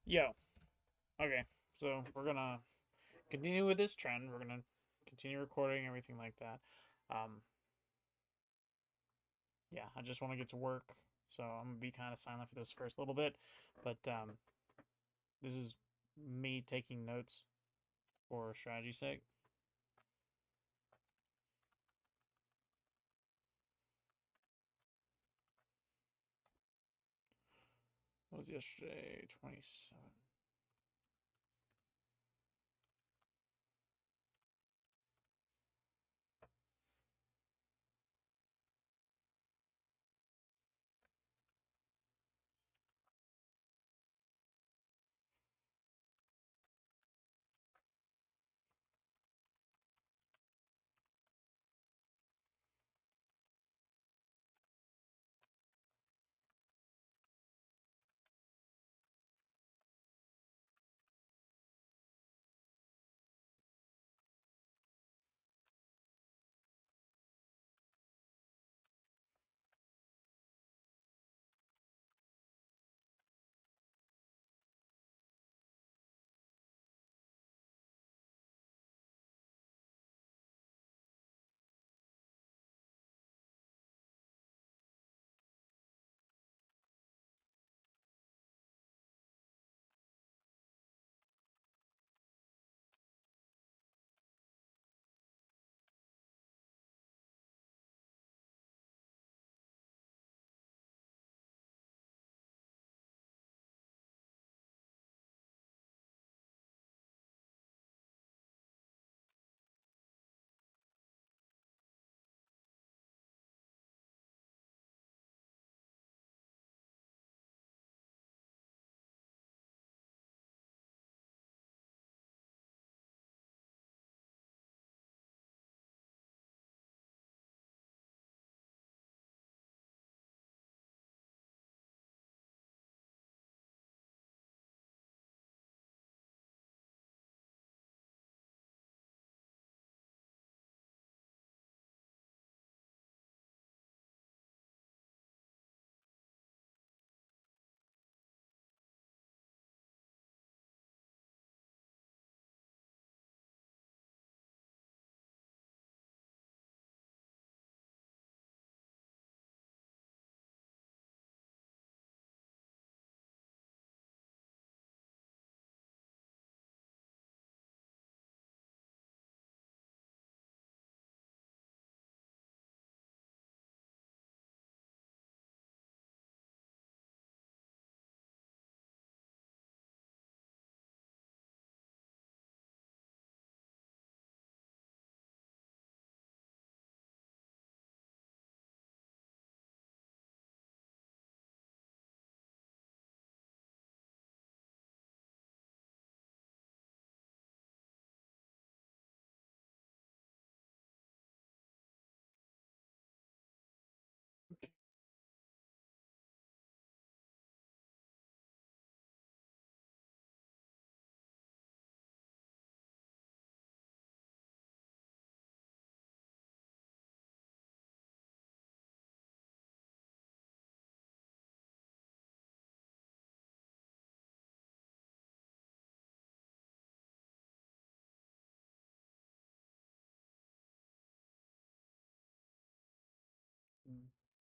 Yo, okay, so we're gonna continue with this trend. We're gonna continue recording everything like that. Um, yeah, I just want to get to work, so I'm gonna be kind of silent for this first little bit. But this is me taking notes for strategy's sake. What was yesterday? 27.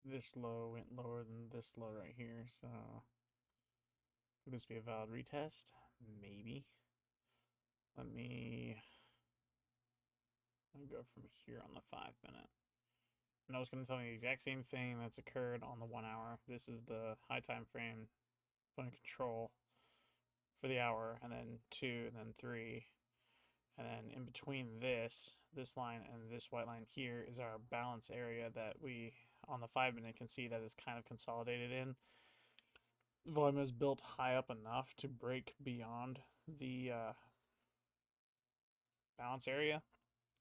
This low went lower than this low right here, so could this be a valid retest? Maybe. Let me go from here on the 5 minute. And I was going to tell me the exact same thing that's occurred on the 1 hour. This is the high time frame point of control for the hour, and then 2, and then 3. And then in between this line and this white line here is our balance area that we, on the 5 minute, can see that is kind of consolidated in. Volume is built high up enough to break beyond the balance area,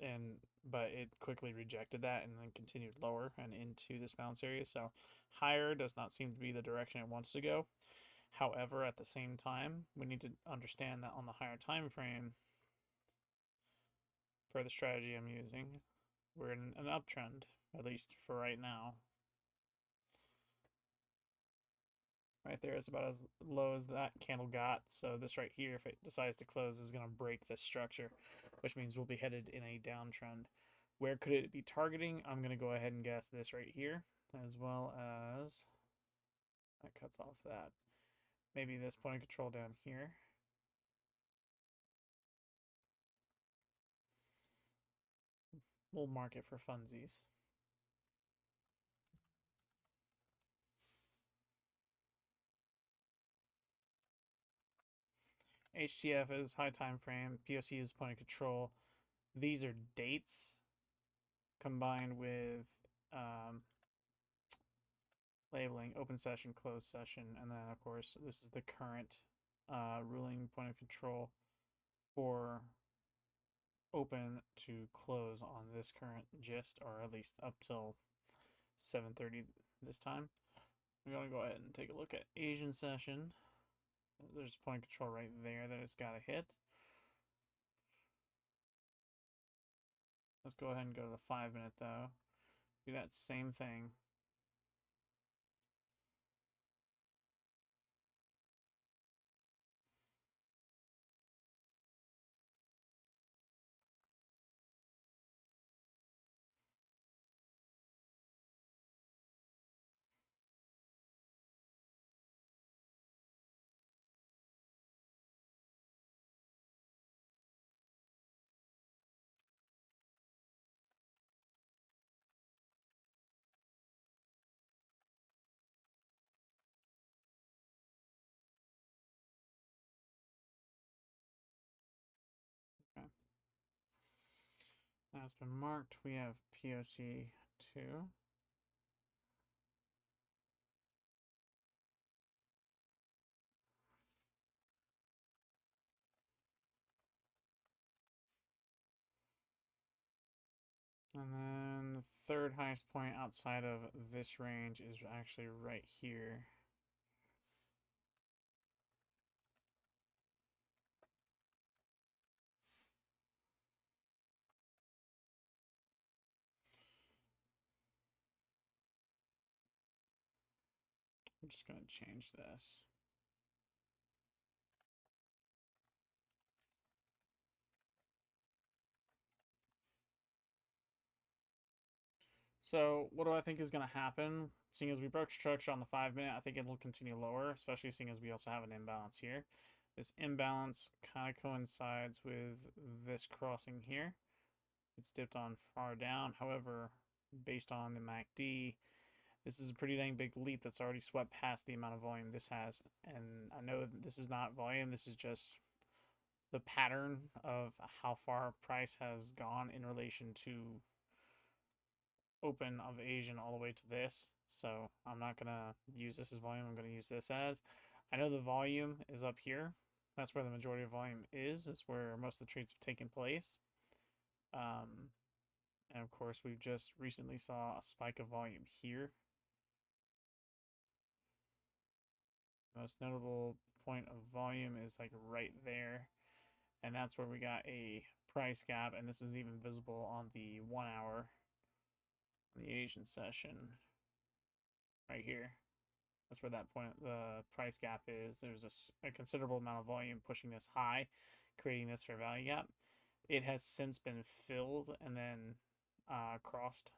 and but it quickly rejected that and then continued lower and into this balance area. So higher does not seem to be the direction it wants to go. However, at the same time, we need to understand that on the higher time frame, per the strategy I'm using, we're in an uptrend, at least for right now. Right there is about as low as that candle got. So this right here, if it decides to close, is going to break this structure, which means we'll be headed in a downtrend. Where could it be targeting? I'm going to go ahead and guess this right here, as well as that cuts off that. Maybe this point of control down here. We'll mark it for funsies. HTF is high time frame. POC is point of control. These are dates combined with labeling open session, closed session, and then of course this is the current ruling point of control for open to close on this current gist, or at least up till 7:30 this time. We're going to go ahead and take a look at Asian session. There's a point of control right there that it's got to hit. Let's go ahead and go to the 5-minute though. Do that same thing. Okay. That's been marked. We have POC 2. And then the third highest point outside of this range is actually right here. I'm just going to change this. So what do I think is going to happen? Seeing as we broke structure on the 5-minute, I think it will continue lower, especially seeing as we also have an imbalance here. This imbalance kind of coincides with this crossing here. It's dipped on far down. However, based on the MACD, this is a pretty dang big leap that's already swept past the amount of volume this has. And I know this is not volume, this is just the pattern of how far price has gone in relation to open of Asian all the way to this. So I'm not going to use this as volume. I'm going to use this as, I know the volume is up here. That's where the majority of volume is. It's where most of the trades have taken place. And of course, we've just recently saw a spike of volume here. Most notable point of volume is like right there. And that's where we got a price gap. And this is even visible on the 1 hour, the Asian session right here. That's where that point, the price gap is. There's a considerable amount of volume pushing this high, creating this fair value gap. It has since been filled and then crossed.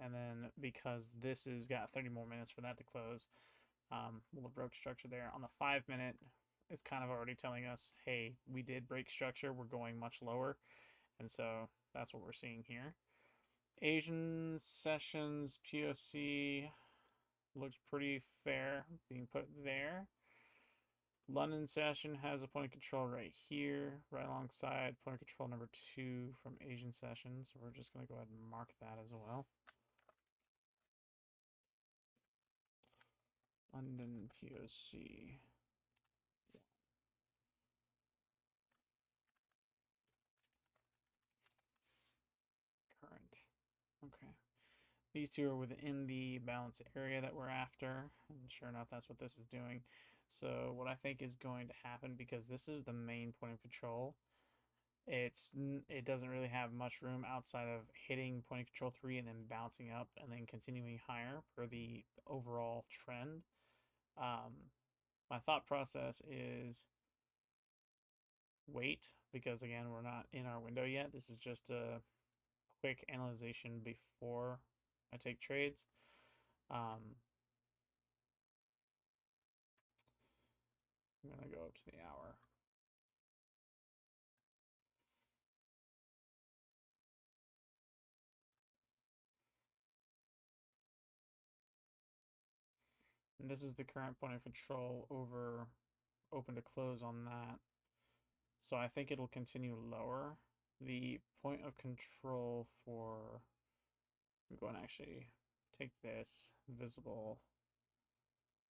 And then because this has got 30 more minutes for that to close, we'll have broke structure there. On the 5-minute, it's kind of already telling us, hey, we did break structure. We're going much lower. And so that's what we're seeing here. Asian sessions, POC looks pretty fair being put there. London session has a point of control right here, right alongside point of control number 2 from Asian sessions. So we're just going to go ahead and mark that as well. London POC. Current. Okay. These two are within the balance area that we're after. And sure enough, that's what this is doing. So what I think is going to happen, because this is the main point of control, it doesn't really have much room outside of hitting point of control 3 and then bouncing up and then continuing higher for the overall trend. My thought process is wait, because again, we're not in our window yet. This is just a quick analyzation before I take trades. I'm going to go up to the hour. And this is the current point of control over open to close on that. So I think it'll continue lower. The point of control for, I'm going to actually take this visible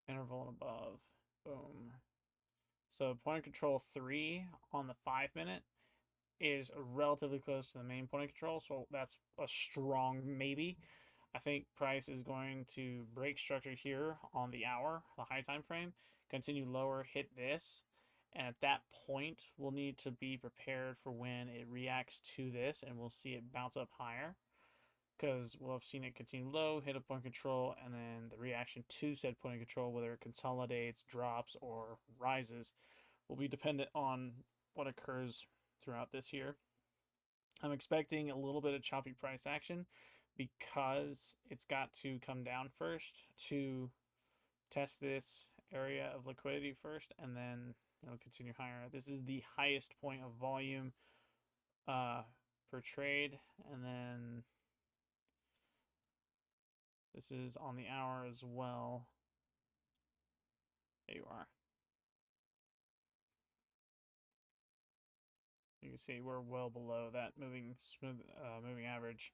interval and above. Boom. So point of control 3 on the 5-minute is relatively close to the main point of control. So that's a strong maybe. I think price is going to break structure here on the hour, the high time frame, continue lower, hit this. And at that point, we'll need to be prepared for when it reacts to this, and we'll see it bounce up higher. Because we'll have seen it continue low, hit a point of control, and then the reaction to said point of control, whether it consolidates, drops, or rises, will be dependent on what occurs throughout this year. I'm expecting a little bit of choppy price action because it's got to come down first to test this area of liquidity first, and then it'll continue higher. This is the highest point of volume per trade, and then this is on the hour as well. There you are. You can see we're well below that moving average.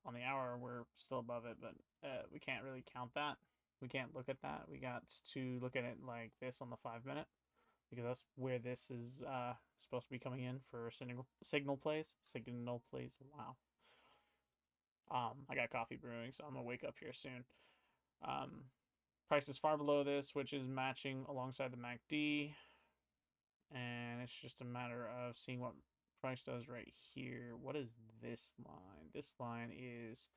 On the hour, we're still above it, but we can't really count that. We can't look at that. We got to look at it like this on the 5-minute, because that's where this is supposed to be coming in for signal plays. Wow. I got coffee brewing, so I'm gonna wake up here soon. Price is far below this, which is matching alongside the MACD, and it's just a matter of seeing what price does right here. What is this line? This line is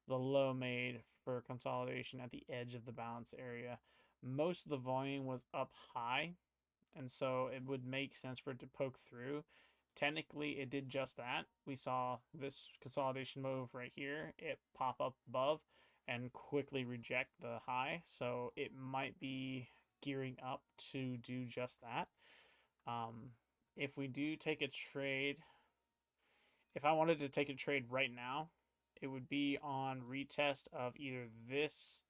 the low made for consolidation at the edge of the balance area. Most of the volume was up high, and so it would make sense for it to poke through. Technically, it did just that. We saw this consolidation move right here. It pop up above and quickly reject the high, so it might be gearing up to do just that. If we do take a trade, if I wanted to take a trade right now, it would be on retest of either this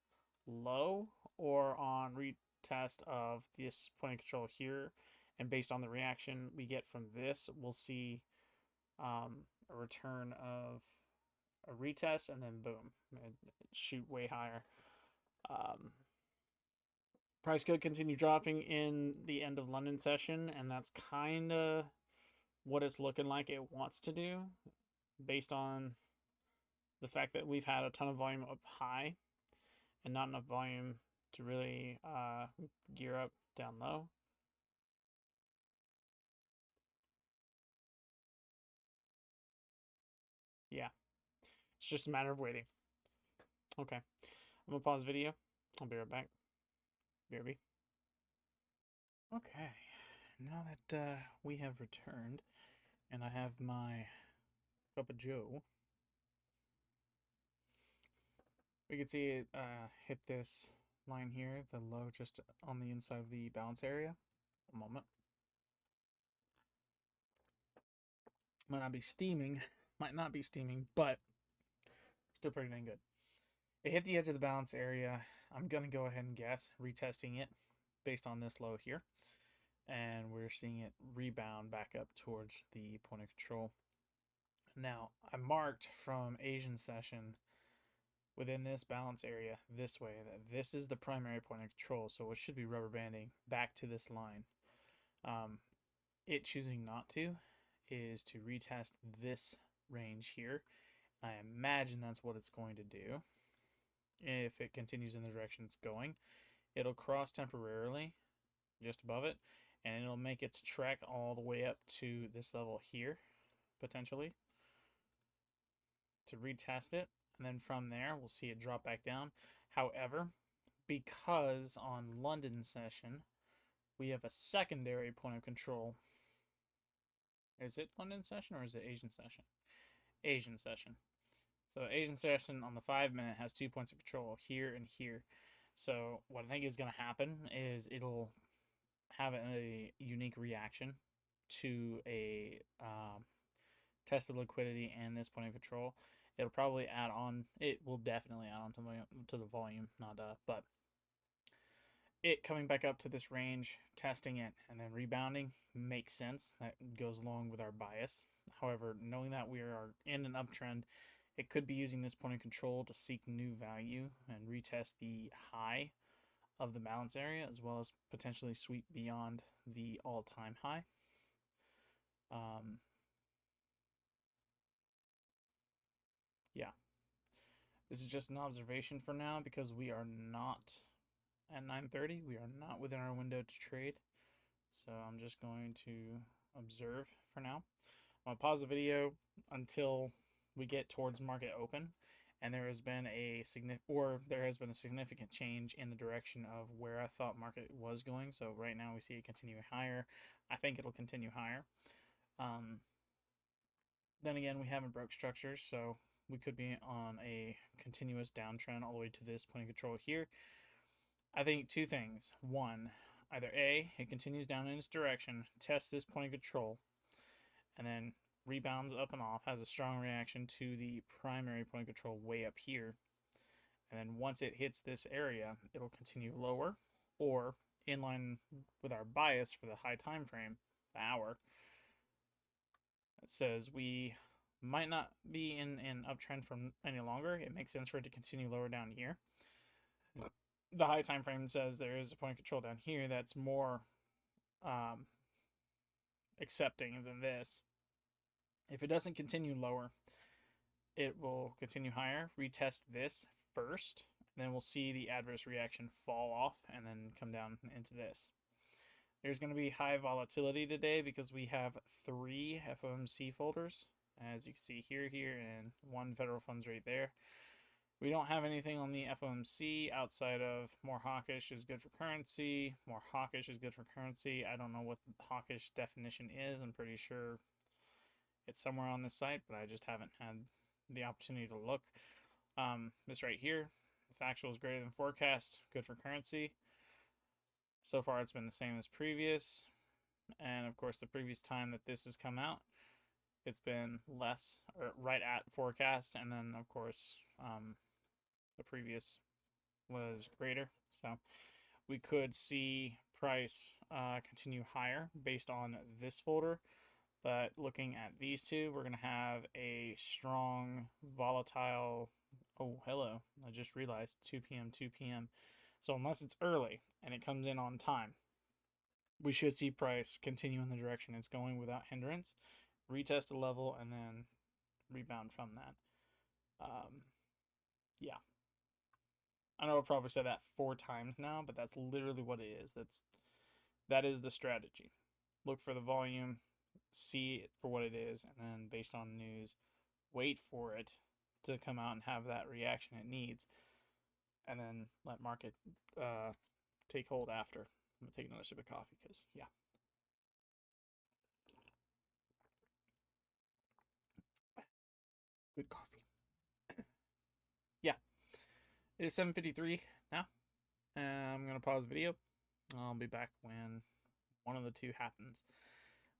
low or on retest of this point of control here. And based on the reaction we get from this, we'll see a return of a retest, and then boom, shoot way higher. Price could continue dropping in the end of London session, and that's kind of what it's looking like it wants to do, based on the fact that we've had a ton of volume up high and not enough volume to really gear up down low. Yeah, it's just a matter of waiting. Okay, I'm gonna pause the video. I'll be right back. BRB. Okay, now that we have returned and I have my cup of joe, we can see it hit this line here, the low just on the inside of the balance area. A moment. Might not be steaming, but still pretty dang good. It hit the edge of the balance area. I'm going to go ahead and guess, retesting it based on this low here. And we're seeing it rebound back up towards the point of control. Now, I marked from Asian session within this balance area this way, that this is the primary point of control, so it should be rubber banding back to this line. It choosing not to is to retest this range here. I imagine that's what it's going to do. If it continues in the direction it's going, it'll cross temporarily just above it, and it'll make its trek all the way up to this level here, potentially, to retest it. And then from there, we'll see it drop back down. However, because on London session, we have a secondary point of control. Is it London session or is it Asian session? Asian session. So Asian session on the 5 minute has 2 points of control here and here. So what I think is going to happen is it'll have a unique reaction to a tested liquidity and this point of control. It'll probably add on. It will definitely add on to the volume, not but it coming back up to this range, testing it, and then rebounding makes sense. That goes along with our bias. However, knowing that we are in an uptrend, it could be using this point of control to seek new value and retest the high of the balance area, as well as potentially sweep beyond the all-time high. Yeah, this is just an observation for now because we are not at 9:30. We are not within our window to trade. So I'm just going to observe for now. I'm going to pause the video until we get towards market open, and there has been a significant change in the direction of where I thought market was going. So right now we see it continuing higher. I think it'll continue higher. Then again, we haven't broke structures, so we could be on a continuous downtrend all the way to this point of control here. I think two things. One, either A, it continues down in its direction, tests this point of control, and then rebounds up and off, has a strong reaction to the primary point of control way up here. And then once it hits this area, it'll continue lower, or in line with our bias for the high time frame, the hour, it says we might not be in an uptrend for any longer. It makes sense for it to continue lower down here. The high time frame says there is a point of control down here that's more accepting than this. If it doesn't continue lower, it will continue higher, retest this first, and then we'll see the adverse reaction fall off and then come down into this. There's going to be high volatility today because we have 3 FOMC folders, as you can see here, and 1 federal funds right there. We don't have anything on the FOMC outside of more hawkish is good for currency. More hawkish is good for currency. I don't know what the hawkish definition is. I'm pretty sure it's somewhere on this site, but I just haven't had the opportunity to look. This right here, factual is greater than forecast, good for currency. So far, it's been the same as previous. And of course, the previous time that this has come out, it's been less, or right at forecast. And then, of course, the previous was greater. So we could see price continue higher based on this folder. But looking at these two, we're going to have a strong, volatile. Oh, hello. I just realized 2 p.m., 2 p.m. So unless it's early and it comes in on time, we should see price continue in the direction it's going without hindrance, retest a level, and then rebound from that. Yeah. I know I've probably said that 4 times now, but that's literally what it is. That is the strategy. Look for the volume, see it for what it is, and then based on news, wait for it to come out and have that reaction it needs, and then let market take hold after. I'm going to take another sip of coffee because, yeah. Good coffee. Yeah. It is 7:53 now. I'm going to pause the video. I'll be back when one of the two happens.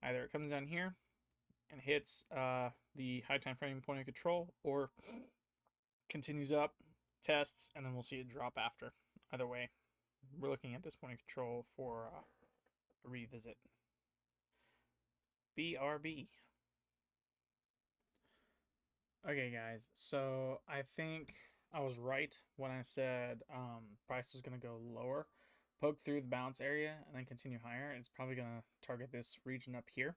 Either it comes down here and hits the high time frame point of control, or continues up, tests, and then we'll see it drop after. Either way, we're looking at this point of control for a revisit. BRB. Okay, guys, so I think I was right when I said price was going to go lower, poke through the bounce area, and then continue higher. It's probably going to target this region up here.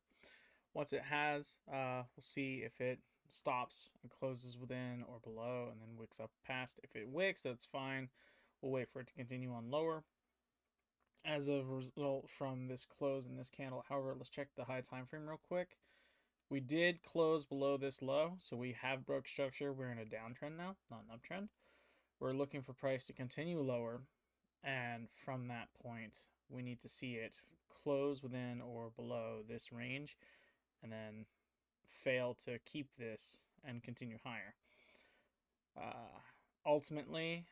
Once it has, we'll see if it stops and closes within or below and then wicks up past. If it wicks, that's fine. We'll wait for it to continue on lower. As a result from this close in this candle, however, let's check the high time frame real quick. We did close below this low, so we have broke structure. We're in a downtrend now, not an uptrend. We're looking for price to continue lower And from that point, we need to see it close within or below this range, and then fail to keep this and continue higher. Ultimately,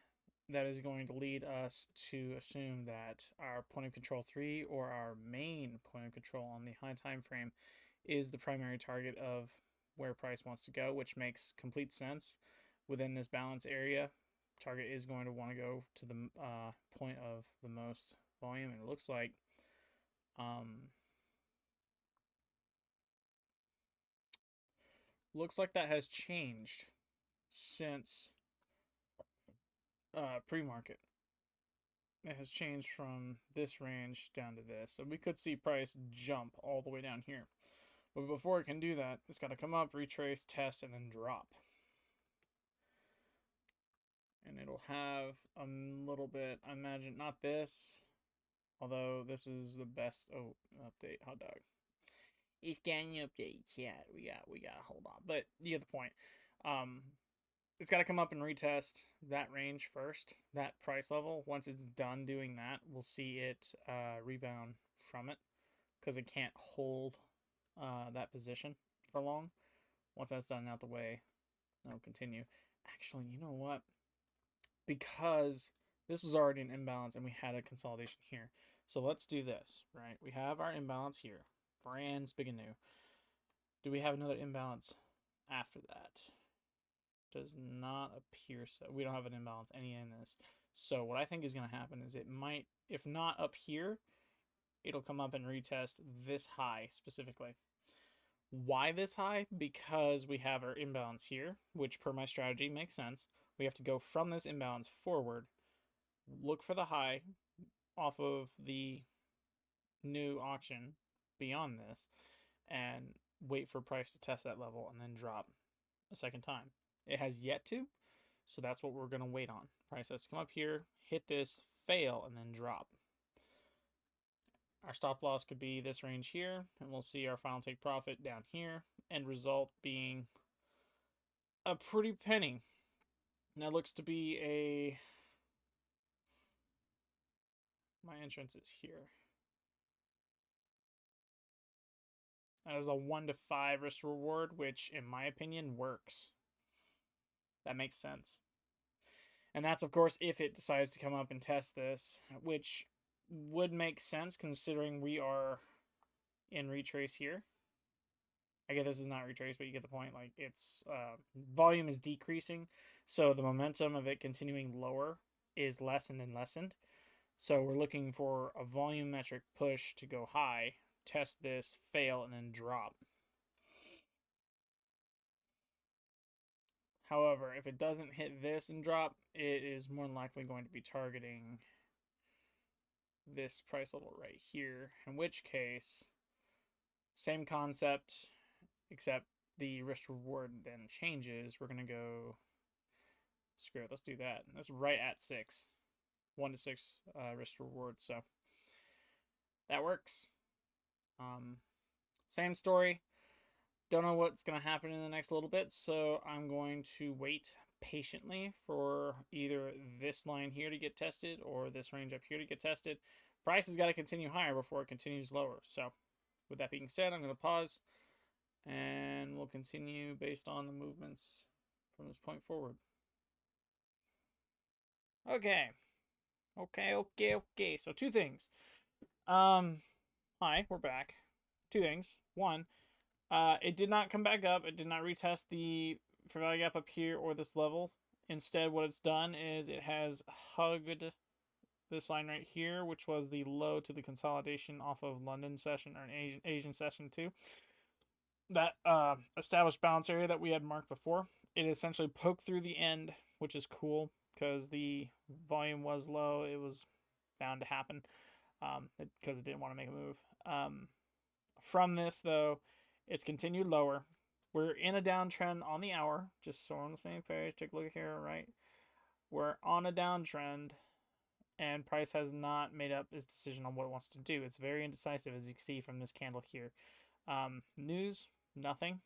that is going to lead us to assume that our point of control 3 or our main point of control on the high time frame is the primary target of where price wants to go, which makes complete sense. Within this balance area, target is going to want to go to the point of the most volume, and it looks like that has changed since pre-market. It has changed from this range down to this, so we could see price jump all the way down here. But before it can do that, it's got to come up, retrace, test, and then drop. And it'll have a little bit, I imagine, not this, although this is the best. Oh, update, hot dog. It's getting update, chat. We got to hold on, but you get the point. It's got to come up and retest that range first, that price level. Once it's done doing that, we'll see it rebound from it, because it can't hold that position for long. Once that's done out the way, it'll continue. Actually, you know what? Because this was already an imbalance and we had a consolidation here. So let's do this, right? We have our imbalance here, brand spanking new. Do we have another imbalance after that? Does not appear so. We don't have an imbalance any in this. So what I think is going to happen is it might, if not up here, it'll come up and retest this high specifically. Why this high? Because we have our imbalance here, which per my strategy makes sense. We have to go from this imbalance forward, look for the high off of the new auction beyond this, and wait for price to test that level and then drop a second time. It has yet to, so that's what we're going to wait on. Price has to come up here, hit this, fail, and then drop. Our stop loss could be this range here, and we'll see our final take profit down here, end result being a pretty penny. That looks to be a... My entrance is here. That is a 1 to 5 risk reward, which in my opinion works. That makes sense. And that's, of course, if it decides to come up and test this, which would make sense considering we are in retrace here. I guess this is not retrace, but you get the point. Like, its volume is decreasing, so the momentum of it continuing lower is lessened and lessened. So we're looking for a volumetric push to go high, test this, fail, and then drop. However, if it doesn't hit this and drop, it is more than likely going to be targeting this price level right here, in which case, same concept, except the risk reward then changes. We're going to go, screw it, let's do that. That's right at 6. 1 to 6 risk reward, so that works. Same story. Don't know what's going to happen in the next little bit, so I'm going to wait patiently for either this line here to get tested or this range up here to get tested. Price has got to continue higher before it continues lower. So with that being said, I'm going to pause and we'll continue based on the movements from this point forward. Okay. So 2 things. Hi, we're back. 2 things. 1, it did not come back up. It did not retest the fair value gap up here or this level. Instead, what it's done is it has hugged this line right here, which was the low to the consolidation off of London session or an Asian session too. That established balance area that we had marked before. It essentially poked through the end, which is cool because the volume was low. It was bound to happen because it didn't want to make a move. From this, though, it's continued lower. We're in a downtrend on the hour, just so we're on the same page. Take a look here, right? We're on a downtrend, and price has not made up its decision on what it wants to do. It's very indecisive, as you can see from this candle here. News, nothing.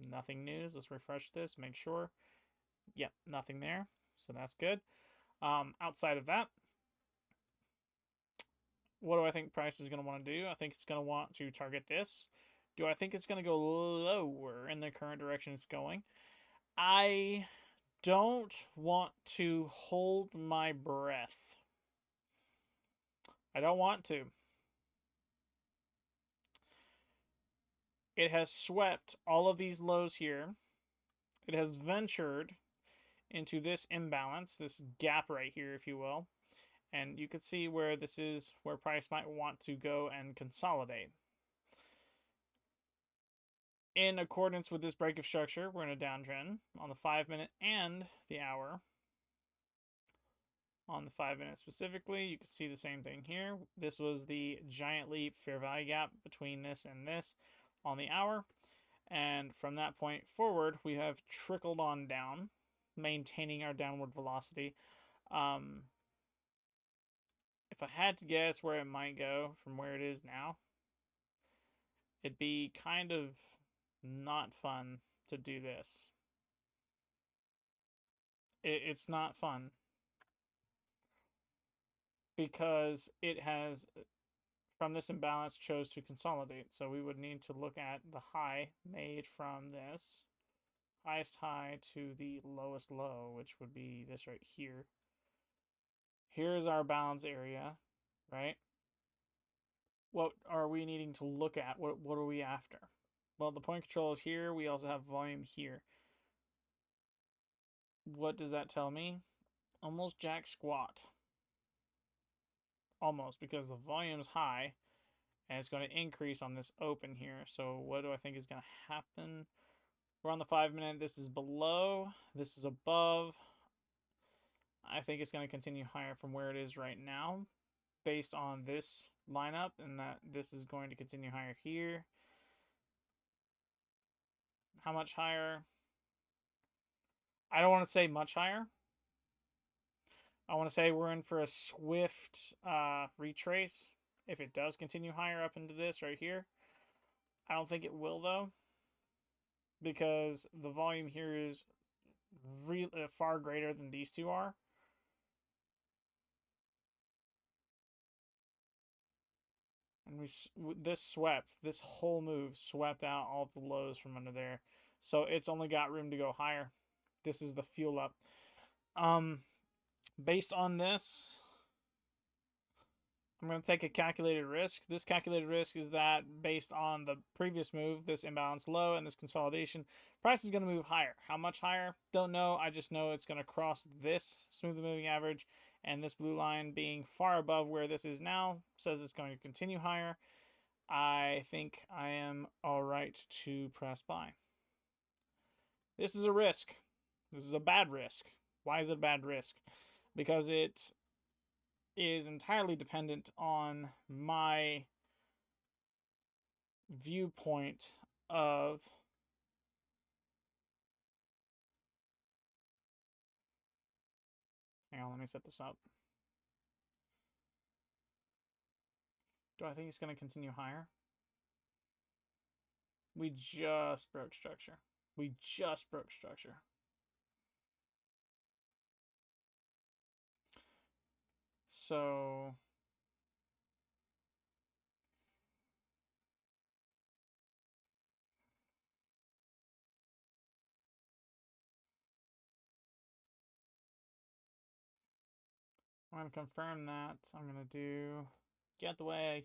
Nothing news. Let's refresh this, make sure. Yep, nothing there. So that's good. Outside of that, what do I think price is going to want to do? I think it's going to want to target this. Do I think it's going to go lower in the current direction it's going? I don't want to hold my breath. I don't want to. It has swept all of these lows here. It has ventured into this imbalance, this gap right here, if you will. And you can see where this is where price might want to go and consolidate. In accordance with this break of structure, we're in a downtrend on the 5-minute and the hour. On the 5-minute specifically, you can see the same thing here. This was the giant leap fair value gap between this and this on the hour. And from that point forward, we have trickled on down, maintaining our downward velocity. If I had to guess where it might go from where it is now, it'd be kind of not fun to do this. It's not fun because it has, from this imbalance, chose to consolidate. So we would need to look at the high made from this highest high to the lowest low, which would be this right here. Here's our balance area, right? What are we needing to look at? What are we after? Well, the point control is here. We also have volume here. What does that tell me? Almost jack squat. Almost, because the volume's high and it's going to increase on this open here. So what do I think is going to happen? We're on the 5-minute. This is below. This is above. I think it's going to continue higher from where it is right now based on this lineup, and that this is going to continue higher here. How much higher? I don't want to say much higher. I want to say we're in for a swift retrace if it does continue higher up into this right here. I don't think it will, though, because the volume here is really far greater than these two are. And this whole move swept out all the lows from under there. So it's only got room to go higher. This is the fuel up. Based on this, I'm going to take a calculated risk. This calculated risk is that based on the previous move, this imbalance low and this consolidation, price is going to move higher. How much higher? Don't know. I just know it's going to cross this smooth moving average, and this blue line being far above where this is now says it's going to continue higher. I think I am all right to press buy. This is a risk. This is a bad risk. Why is it a bad risk? Because it is entirely dependent on my viewpoint of hang on, let me set this up. Do I think it's going to continue higher? We just broke structure. We just broke structure. So I'm going to confirm that. I'm going to do get the way.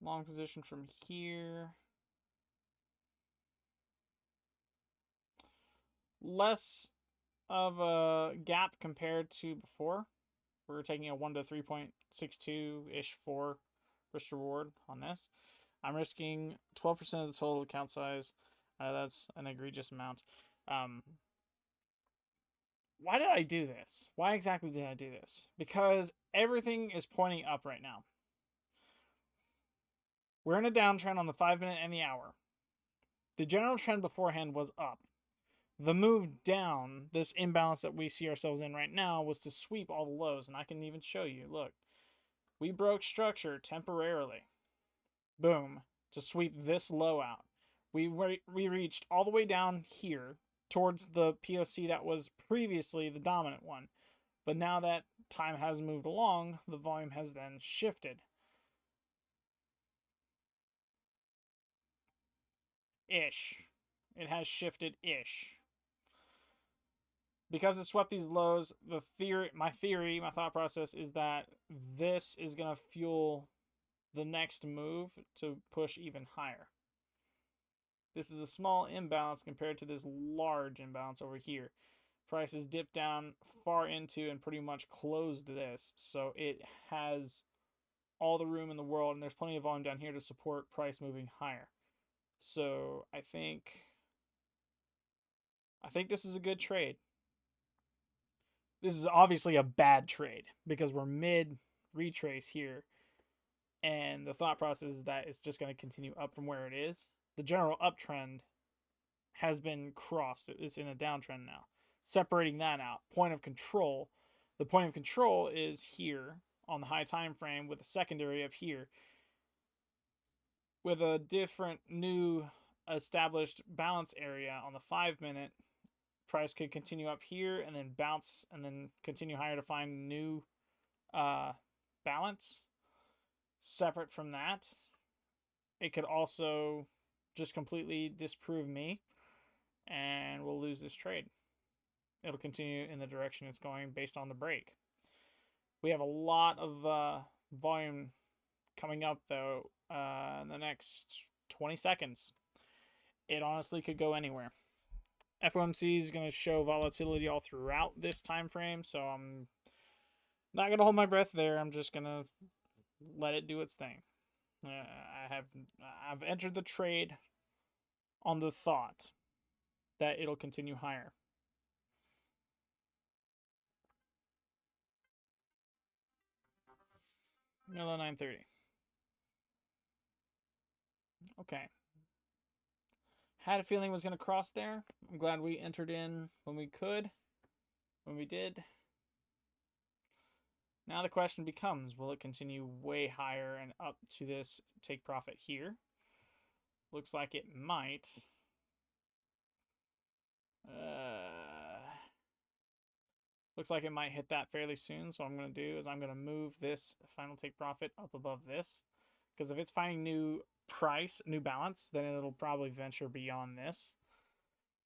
Long position from here. Less of a gap compared to before. We're taking a 1 to 3.62-ish 4 risk reward on this. I'm risking 12% of the total account size. That's an egregious amount. Why did I do this? Why exactly did I do this? Because everything is pointing up right now. We're in a downtrend on the 5-minute and the hour. The general trend beforehand was up. The move down, this imbalance that we see ourselves in right now, was to sweep all the lows. And I can even show you, look. We broke structure temporarily. Boom. To sweep this low out. We reached all the way down here towards the POC that was previously the dominant one. But now that time has moved along, the volume has then shifted. Ish. It has shifted ish. Because it swept these lows, my thought process is that this is going to fuel the next move to push even higher. This is a small imbalance compared to this large imbalance over here. Prices dipped down far into and pretty much closed this, so it has all the room in the world, and there's plenty of volume down here to support price moving higher. So I think this is a good trade. This is obviously a bad trade because we're mid retrace here, and the thought process is that it's just going to continue up from where it is. The general uptrend has been crossed. It's in a downtrend now. Separating that out, point of control. The point of control is here on the high time frame with a secondary up here with a different new established balance area on the 5-minute. Price could continue up here and then bounce and then continue higher to find new balance. Separate from that, it could also just completely disprove me, and we'll lose this trade. It'll continue in the direction it's going based on the break. We have a lot of volume coming up, though, in the next 20 seconds. It honestly could go anywhere. FOMC is going to show volatility all throughout this time frame, so I'm not going to hold my breath there. I'm just going to let it do its thing. I've entered the trade on the thought that it'll continue higher. Middle of 9:30. Okay. Had a feeling it was going to cross there. I'm glad we entered in when we could, when we did. Now the question becomes, will it continue way higher and up to this take profit here? Looks like it might. Looks like it might hit that fairly soon. So what I'm going to do is I'm going to move this final take profit up above this. Because if it's finding new price, new balance, then it'll probably venture beyond this.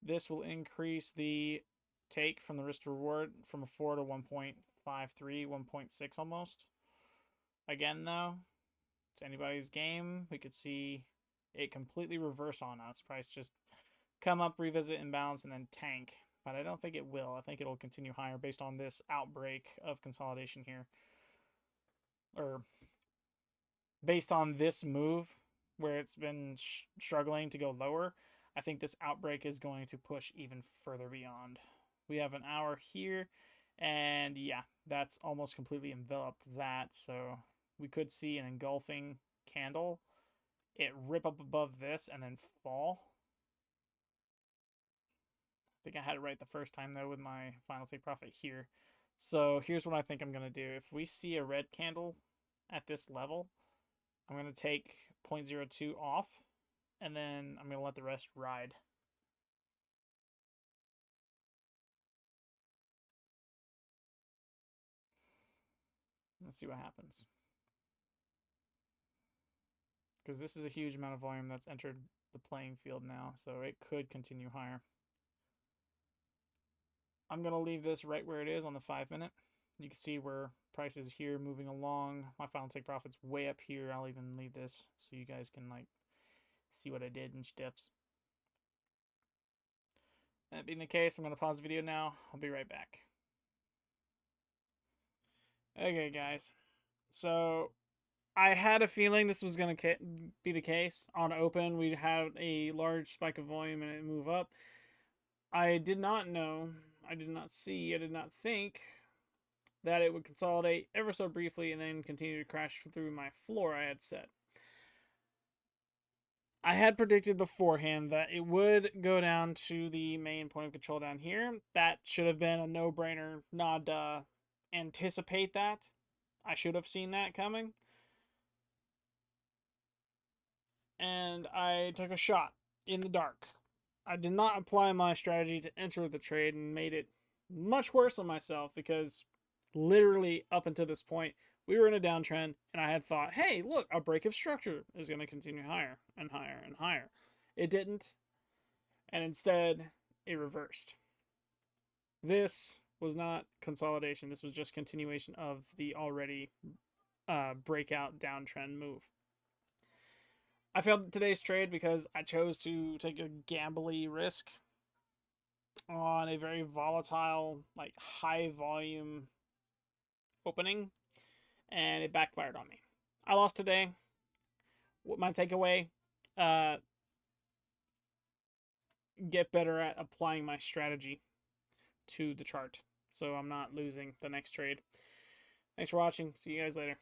This will increase the take from the risk to reward from a 4 to 1.53, 1.6 almost. Again, though, it's anybody's game. We could see it completely reverse on us. Price just come up, revisit imbalance, and then tank. But I don't think it will. I think it'll continue higher based on this outbreak of consolidation here. Or based on this move where it's been struggling to go lower, I think this outbreak is going to push even further beyond. We have an hour here, and yeah, that's almost completely enveloped that. So we could see an engulfing candle, it rip up above this and then fall. I think I had it right the first time, though, with my final take profit here. So here's what I think I'm going to do. If we see a red candle at this level, I'm going to take 0.02 off, and then I'm going to let the rest ride. Let's see what happens. Because this is a huge amount of volume that's entered the playing field now, so it could continue higher. I'm going to leave this right where it is on the 5-minute. You can see where price is here moving along. My final take profit's way up here. I'll even leave this so you guys can like see what I did in steps. That being the case, I'm going to pause the video now. I'll be right back. Okay, guys. So I had a feeling this was going to be the case. On open, we had a large spike of volume and it move up. I did not know, I did not see, I did not think that it would consolidate ever so briefly and then continue to crash through my floor I had set. I had predicted beforehand that it would go down to the main point of control down here. That should have been a no-brainer, not anticipate that. I should have seen that coming. And I took a shot. in the dark. I did not apply my strategy to enter the trade and made it much worse on myself because literally up until this point, we were in a downtrend and I had thought, hey, look, a break of structure is going to continue higher and higher and higher. It didn't, and instead, it reversed. This was not consolidation. This was just continuation of the already breakout downtrend move. I failed today's trade because I chose to take a gambly risk on a very volatile, like high volume opening, and it backfired on me. I lost today. What my takeaway? Uh, get better at applying my strategy to the chart so I'm not losing the next trade. Thanks for watching. See you guys later.